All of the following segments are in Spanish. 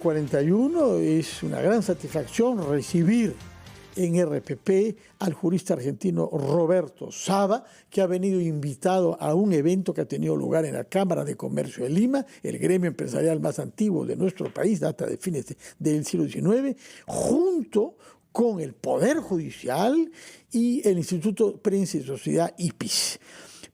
9:41 es una gran satisfacción recibir en RPP al jurista argentino Roberto Saba, que ha venido invitado a un evento que ha tenido lugar en la Cámara de Comercio de Lima, el gremio empresarial más antiguo de nuestro país, data de fines del siglo XIX, junto con el Poder Judicial y el Instituto Prensa y Sociedad IPIS.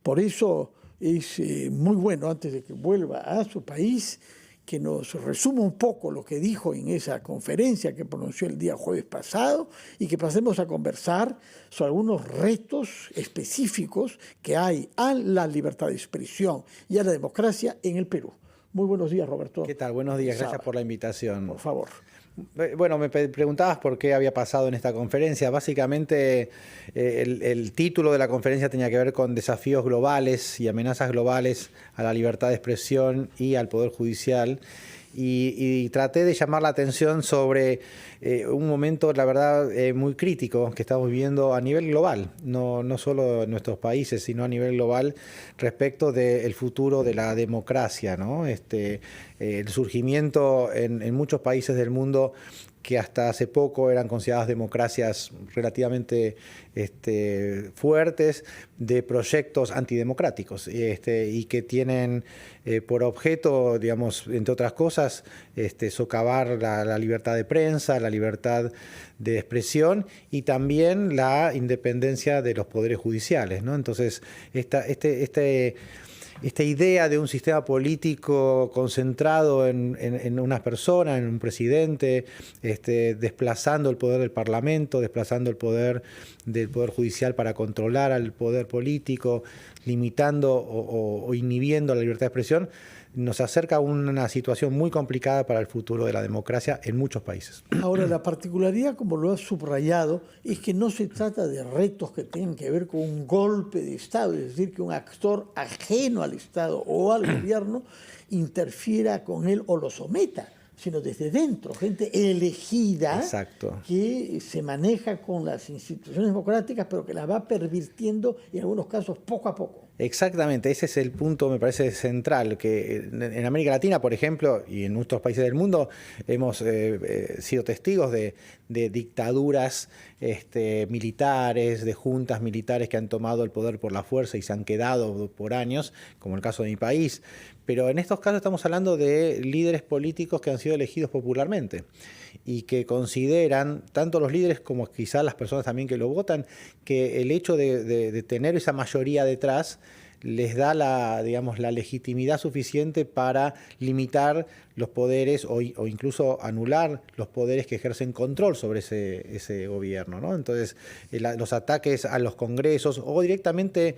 Por eso es muy bueno, antes de que vuelva a su país, que nos resuma un poco lo que dijo en esa conferencia que pronunció el día jueves pasado y que pasemos a conversar sobre algunos retos específicos que hay a la libertad de expresión y a la democracia en el Perú. Muy buenos días, Roberto. ¿Qué tal? Buenos días, gracias por la invitación. Por favor. Bueno, me preguntabas por qué había pasado en esta conferencia. Básicamente, el título de la conferencia tenía que ver con desafíos globales y amenazas globales a la libertad de expresión y al Poder Judicial. Y traté de llamar la atención sobre un momento, la verdad, muy crítico que estamos viviendo a nivel global, no solo en nuestros países, sino a nivel global respecto del futuro de la democracia, ¿no? El surgimiento en muchos países del mundo que hasta hace poco eran consideradas democracias relativamente fuertes, de proyectos antidemocráticos y que tienen por objeto, digamos, entre otras cosas, socavar la libertad de prensa, la libertad de expresión y también la independencia de los poderes judiciales, ¿no? Entonces, esta idea de un sistema político concentrado en una persona, en un presidente, desplazando el poder del Parlamento, desplazando el poder del Poder Judicial para controlar al poder político, limitando o inhibiendo la libertad de expresión, nos acerca a una situación muy complicada para el futuro de la democracia en muchos países. Ahora, la particularidad, como lo has subrayado, es que no se trata de retos que tengan que ver con un golpe de Estado, es decir, que un actor ajeno al Estado o al gobierno interfiera con él o lo someta, sino desde dentro, gente elegida. Exacto. Que se maneja con las instituciones democráticas, pero que las va pervirtiendo en algunos casos poco a poco. Exactamente, ese es el punto, me parece central, que en América Latina, por ejemplo, y en nuestros países del mundo, hemos sido testigos de dictaduras militares, de juntas militares que han tomado el poder por la fuerza y se han quedado por años, como el caso de mi país. Pero en estos casos estamos hablando de líderes políticos que han sido elegidos popularmente y que consideran, tanto los líderes como quizás las personas también que lo votan, que el hecho de tener esa mayoría detrás les da la legitimidad suficiente para limitar los poderes o incluso anular los poderes que ejercen control sobre ese gobierno, ¿no? Entonces, los ataques a los congresos o directamente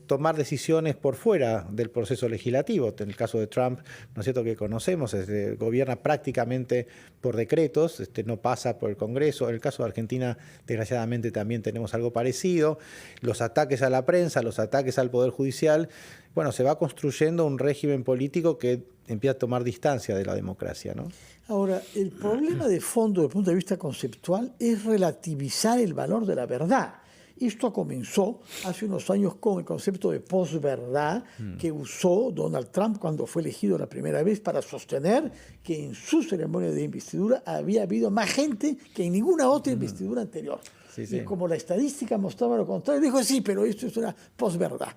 tomar decisiones por fuera del proceso legislativo. En el caso de Trump, ¿no es cierto?, que conocemos, gobierna prácticamente por decretos, no pasa por el Congreso. En el caso de Argentina, desgraciadamente, también tenemos algo parecido. Los ataques a la prensa, los ataques al Poder Judicial, bueno, se va construyendo un régimen político que empieza a tomar distancia de la democracia, ¿no? Ahora, el problema de fondo, desde el punto de vista conceptual, es relativizar el valor de la verdad. Esto comenzó hace unos años con el concepto de posverdad que usó Donald Trump cuando fue elegido la primera vez para sostener que en su ceremonia de investidura había habido más gente que en ninguna otra investidura anterior. Sí. Y como la estadística mostraba lo contrario, dijo, sí, pero esto es una posverdad.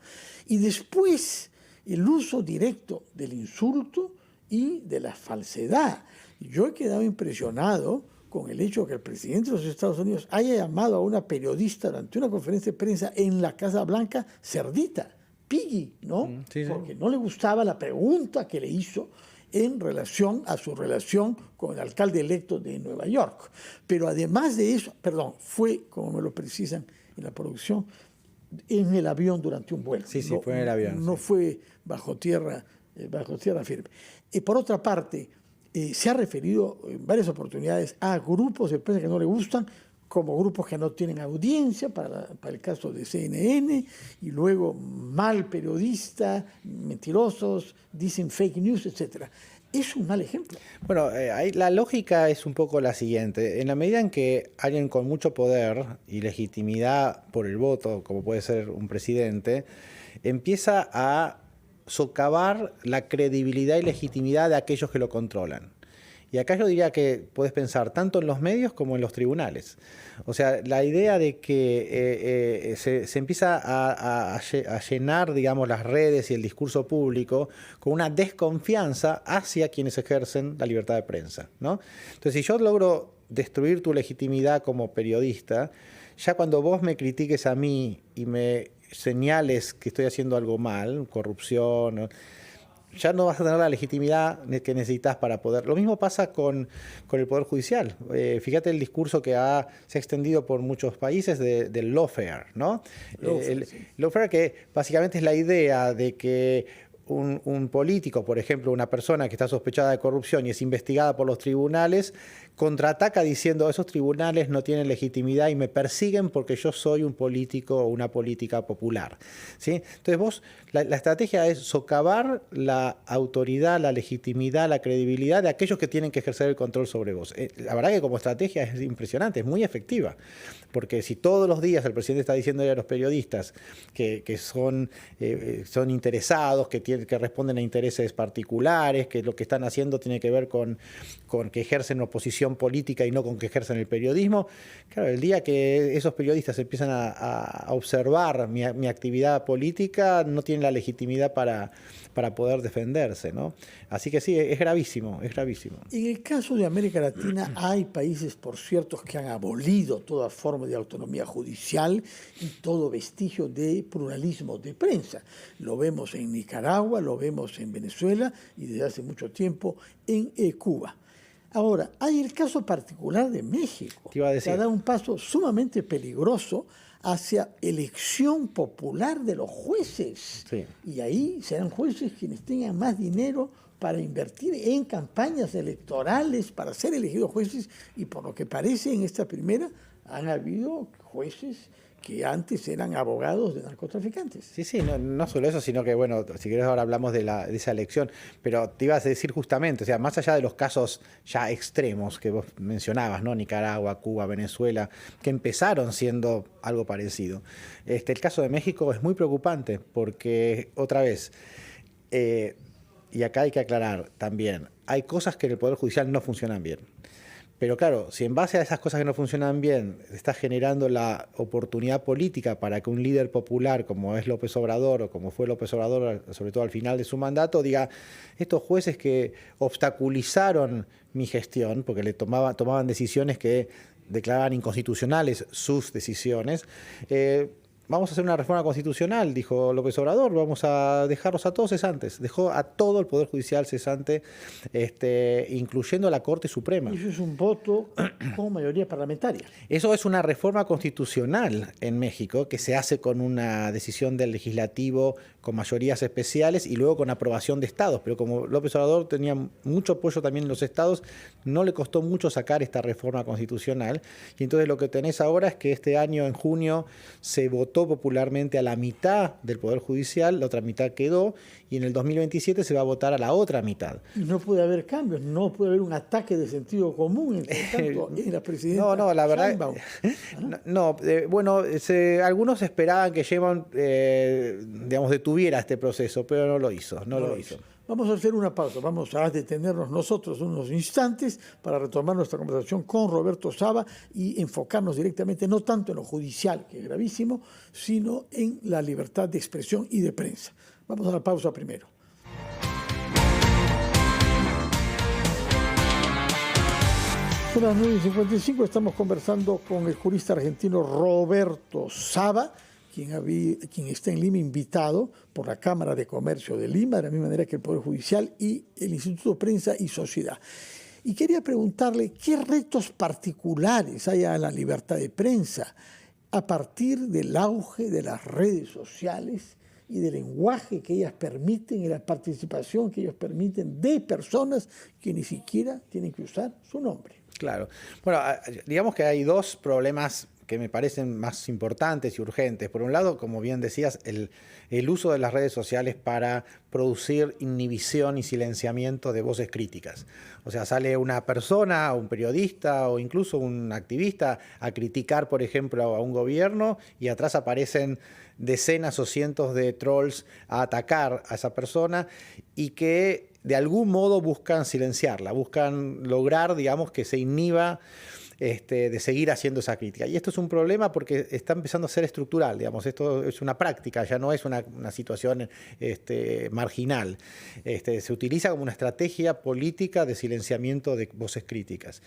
Y después el uso directo del insulto y de la falsedad. Yo he quedado impresionado con el hecho de que el presidente de los Estados Unidos haya llamado a una periodista durante una conferencia de prensa en la Casa Blanca cerdita, piggy, ¿no? Sí. Porque no le gustaba la pregunta que le hizo en relación a su relación con el alcalde electo de Nueva York. Pero además de eso, fue, como me lo precisan en la producción, en el avión durante un vuelo. Sí, fue en el avión. No fue bajo tierra firme. Y por otra parte, se ha referido en varias oportunidades a grupos de prensa que no le gustan, como grupos que no tienen audiencia, para el caso de CNN, y luego mal periodista, mentirosos, dicen fake news, etc. Es un mal ejemplo. Bueno, la lógica es un poco la siguiente. En la medida en que alguien con mucho poder y legitimidad por el voto, como puede ser un presidente, empieza a socavar la credibilidad y legitimidad de aquellos que lo controlan. Y acá yo diría que puedes pensar tanto en los medios como en los tribunales. O sea, la idea de que se empieza a llenar, digamos, las redes y el discurso público con una desconfianza hacia quienes ejercen la libertad de prensa, ¿no? Entonces, si yo logro destruir tu legitimidad como periodista, ya cuando vos me critiques a mí y me señales que estoy haciendo algo mal, corrupción, ¿no?, ya no vas a tener la legitimidad que necesitas para poder. Lo mismo pasa con el Poder Judicial. Fíjate el discurso que se ha extendido por muchos países del lawfare, ¿no? El lawfare, que básicamente es la idea de que un político, por ejemplo, una persona que está sospechada de corrupción y es investigada por los tribunales, contraataca diciendo esos tribunales no tienen legitimidad y me persiguen porque yo soy un político o una política popular, ¿sí? Entonces la estrategia es socavar la autoridad, la legitimidad, la credibilidad de aquellos que tienen que ejercer el control sobre vos. La verdad que como estrategia es impresionante, es muy efectiva, porque si todos los días el presidente está diciendo a los periodistas que son interesados, que responden a intereses particulares, que lo que están haciendo tiene que ver con que ejercen oposición política y no con que ejercen el periodismo. Claro, el día que esos periodistas empiezan a observar mi actividad política, no tienen la legitimidad para poder defenderse, ¿no? Así que sí, es gravísimo, es gravísimo. En el caso de América Latina hay países, por cierto, que han abolido toda forma de autonomía judicial y todo vestigio de pluralismo de prensa. Lo vemos en Nicaragua, lo vemos en Venezuela y desde hace mucho tiempo en Cuba. Ahora, hay el caso particular de México, que ha dado un paso sumamente peligroso hacia elección popular de los jueces. Sí. Y ahí serán jueces quienes tengan más dinero para invertir en campañas electorales, para ser elegidos jueces, y por lo que parece en esta primera han habido jueces que antes eran abogados de narcotraficantes. Sí, no solo eso, sino que, bueno, si querés ahora hablamos de esa elección, pero te ibas a decir justamente, o sea, más allá de los casos ya extremos que vos mencionabas, ¿no? Nicaragua, Cuba, Venezuela, que empezaron siendo algo parecido. El caso de México es muy preocupante porque, otra vez, y acá hay que aclarar también, hay cosas que en el Poder Judicial no funcionan bien. Pero claro, si en base a esas cosas que no funcionan bien estás generando la oportunidad política para que un líder popular como es López Obrador o como fue López Obrador, sobre todo al final de su mandato, diga, estos jueces que obstaculizaron mi gestión, porque le tomaban decisiones que declaraban inconstitucionales sus decisiones, vamos a hacer una reforma constitucional, dijo López Obrador, vamos a dejarlos a todos cesantes. Dejó a todo el Poder Judicial cesante, incluyendo a la Corte Suprema. Eso es un voto con mayoría parlamentaria. Eso es una reforma constitucional en México que se hace con una decisión del legislativo con mayorías especiales y luego con aprobación de estados. Pero como López Obrador tenía mucho apoyo también en los estados, no le costó mucho sacar esta reforma constitucional. Y entonces lo que tenés ahora es que este año, en junio, se votó popularmente a la mitad del Poder Judicial, la otra mitad quedó, y en el 2027 se va a votar a la otra mitad. Y no puede haber cambios, no puede haber un ataque de sentido común en la presidencia. No, la verdad. Bueno, algunos esperaban que Sheinbaum, digamos, detuviera este proceso, pero no lo hizo. No lo hizo. Vamos a hacer una pausa, vamos a detenernos nosotros unos instantes para retomar nuestra conversación con Roberto Saba y enfocarnos directamente no tanto en lo judicial, que es gravísimo, sino en la libertad de expresión y de prensa. Vamos a la pausa primero. Son las 9:55, estamos conversando con el jurista argentino Roberto Saba, quien está en Lima invitado por la Cámara de Comercio de Lima, de la misma manera que el Poder Judicial y el Instituto Prensa y Sociedad. Y quería preguntarle qué retos particulares hay a la libertad de prensa a partir del auge de las redes sociales y del lenguaje que ellas permiten y la participación que ellos permiten de personas que ni siquiera tienen que usar su nombre. Claro. Bueno, digamos que hay dos problemas que me parecen más importantes y urgentes. Por un lado, como bien decías, el uso de las redes sociales para producir inhibición y silenciamiento de voces críticas. O sea, sale una persona, un periodista o incluso un activista a criticar, por ejemplo, a un gobierno y atrás aparecen decenas o cientos de trolls a atacar a esa persona y que de algún modo buscan silenciarla, buscan lograr, digamos, que se inhiba de seguir haciendo esa crítica. Y esto es un problema porque está empezando a ser estructural, digamos, esto es una práctica, ya no es una situación marginal. Se utiliza como una estrategia política de silenciamiento de voces críticas.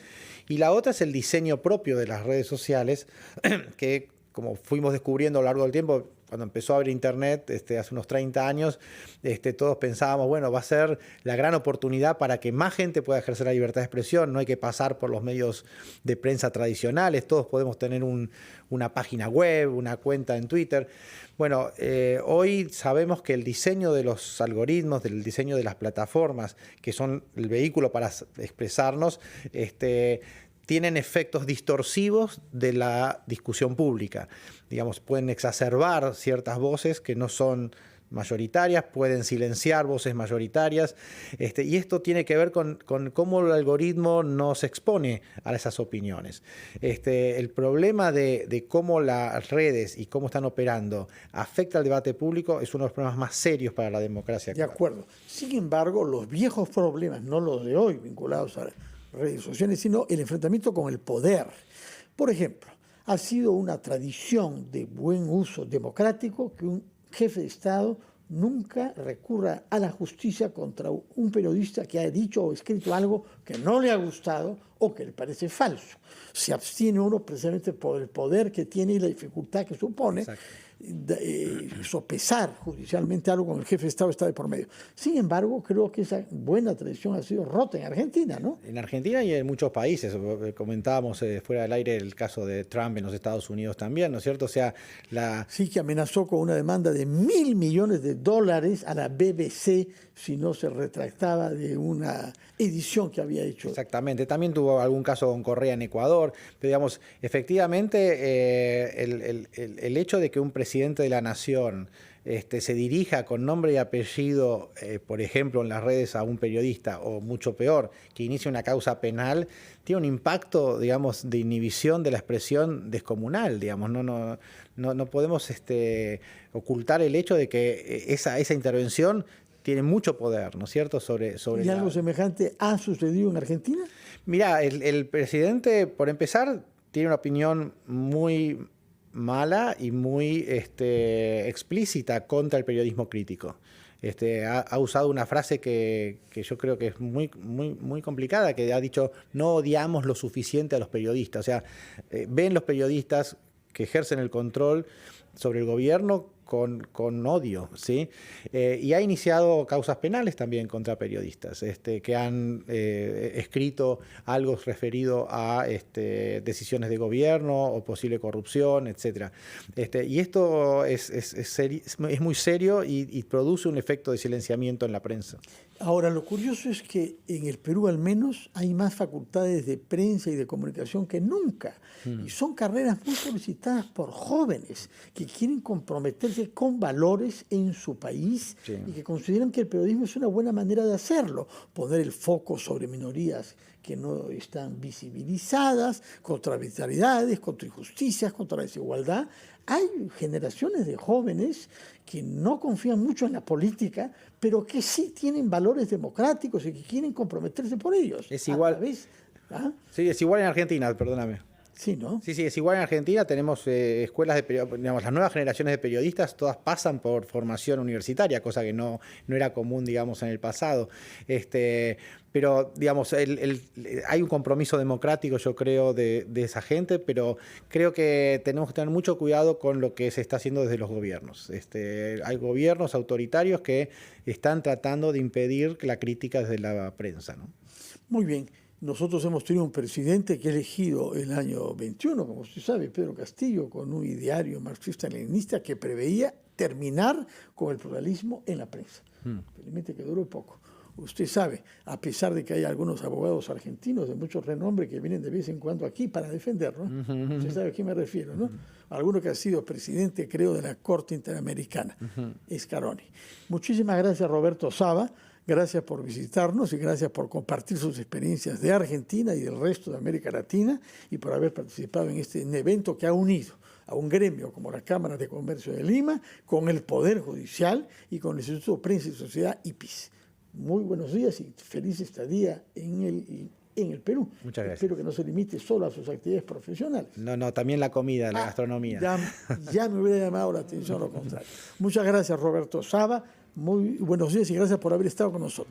Y la otra es el diseño propio de las redes sociales, que como fuimos descubriendo a lo largo del tiempo, cuando empezó a haber Internet hace unos 30 años, todos pensábamos, bueno, va a ser la gran oportunidad para que más gente pueda ejercer la libertad de expresión, no hay que pasar por los medios de prensa tradicionales, todos podemos tener una página web, una cuenta en Twitter. Bueno, hoy sabemos que el diseño de los algoritmos, del diseño de las plataformas, que son el vehículo para expresarnos, tienen efectos distorsivos de la discusión pública. Digamos, pueden exacerbar ciertas voces que no son mayoritarias, pueden silenciar voces mayoritarias, y esto tiene que ver con cómo el algoritmo nos expone a esas opiniones. El problema de cómo las redes y cómo están operando afecta al debate público es uno de los problemas más serios para la democracia actual. De acuerdo. Sin embargo, los viejos problemas, no los de hoy vinculados a redes sociales, sino el enfrentamiento con el poder. Por ejemplo, ha sido una tradición de buen uso democrático que un jefe de Estado nunca recurra a la justicia contra un periodista que ha dicho o escrito algo que no le ha gustado o que le parece falso. Se abstiene uno precisamente por el poder que tiene y la dificultad que supone sopesar judicialmente algo con el jefe de Estado está de por medio. Sin embargo, creo que esa buena tradición ha sido rota en Argentina, ¿no? En Argentina y en muchos países. Comentábamos fuera del aire el caso de Trump en los Estados Unidos también, ¿no es cierto? O sea, Sí, que amenazó con una demanda de $1.000 millones a la BBC si no se retractaba de una edición que había hecho. Exactamente. También tuvo algún caso con Correa en Ecuador. Pero, digamos, efectivamente, el hecho de que un presidente de la nación se dirija con nombre y apellido, por ejemplo, en las redes a un periodista, o mucho peor, que inicie una causa penal, tiene un impacto, digamos, de inhibición de la expresión descomunal, digamos. No podemos ocultar el hecho de que esa intervención tiene mucho poder, ¿no es cierto? ¿Y algo semejante ha sucedido en Argentina? Mirá, el presidente, por empezar, tiene una opinión muy mala y muy explícita contra el periodismo crítico. Ha usado una frase que yo creo que es muy, muy, muy complicada, que ha dicho: no odiamos lo suficiente a los periodistas. O sea, ven los periodistas que ejercen el control sobre el gobierno con odio, ¿sí? Y ha iniciado causas penales también contra periodistas que han escrito algo referido a decisiones de gobierno o posible corrupción, etc. Y esto es muy serio y produce un efecto de silenciamiento en la prensa. Ahora, lo curioso es que en el Perú al menos hay más facultades de prensa y de comunicación que nunca. Y son carreras muy solicitadas por jóvenes que quieren comprometerse con valores en su país y que consideran que el periodismo es una buena manera de hacerlo. Poner el foco sobre minorías que no están visibilizadas, contra arbitrariedades, contra injusticias, contra la desigualdad. Hay generaciones de jóvenes que no confían mucho en la política, pero que sí tienen valores democráticos y que quieren comprometerse por ellos. Es igual. Sí, es igual en Argentina, perdóname. Sí, ¿no? Sí, es igual en Argentina. Tenemos escuelas de periodistas, digamos, las nuevas generaciones de periodistas, todas pasan por formación universitaria, cosa que no era común, digamos, en el pasado. Pero, digamos, hay un compromiso democrático, yo creo, de esa gente, pero creo que tenemos que tener mucho cuidado con lo que se está haciendo desde los gobiernos. Hay gobiernos autoritarios que están tratando de impedir la crítica desde la prensa, ¿no? Muy bien. Nosotros hemos tenido un presidente que ha elegido el año 21, como usted sabe, Pedro Castillo, con un ideario marxista-leninista que preveía terminar con el pluralismo en la prensa. Felizmente que duró poco. Usted sabe, a pesar de que hay algunos abogados argentinos de mucho renombre que vienen de vez en cuando aquí para defenderlo, ¿no? Usted sabe a qué me refiero, ¿no? Alguno que ha sido presidente, creo, de la Corte Interamericana, Scaroni. Muchísimas gracias, Roberto Saba. Gracias por visitarnos y gracias por compartir sus experiencias de Argentina y del resto de América Latina y por haber participado en este evento que ha unido a un gremio como la Cámara de Comercio de Lima con el Poder Judicial y con el Instituto Prensa y Sociedad IPIS. Muy buenos días y feliz estadía en el Perú. Muchas gracias. Espero que no se limite solo a sus actividades profesionales. No, también la comida, la gastronomía. Ya me hubiera llamado la atención lo contrario. Muchas gracias, Roberto Saba. Muy buenos días y gracias por haber estado con nosotros.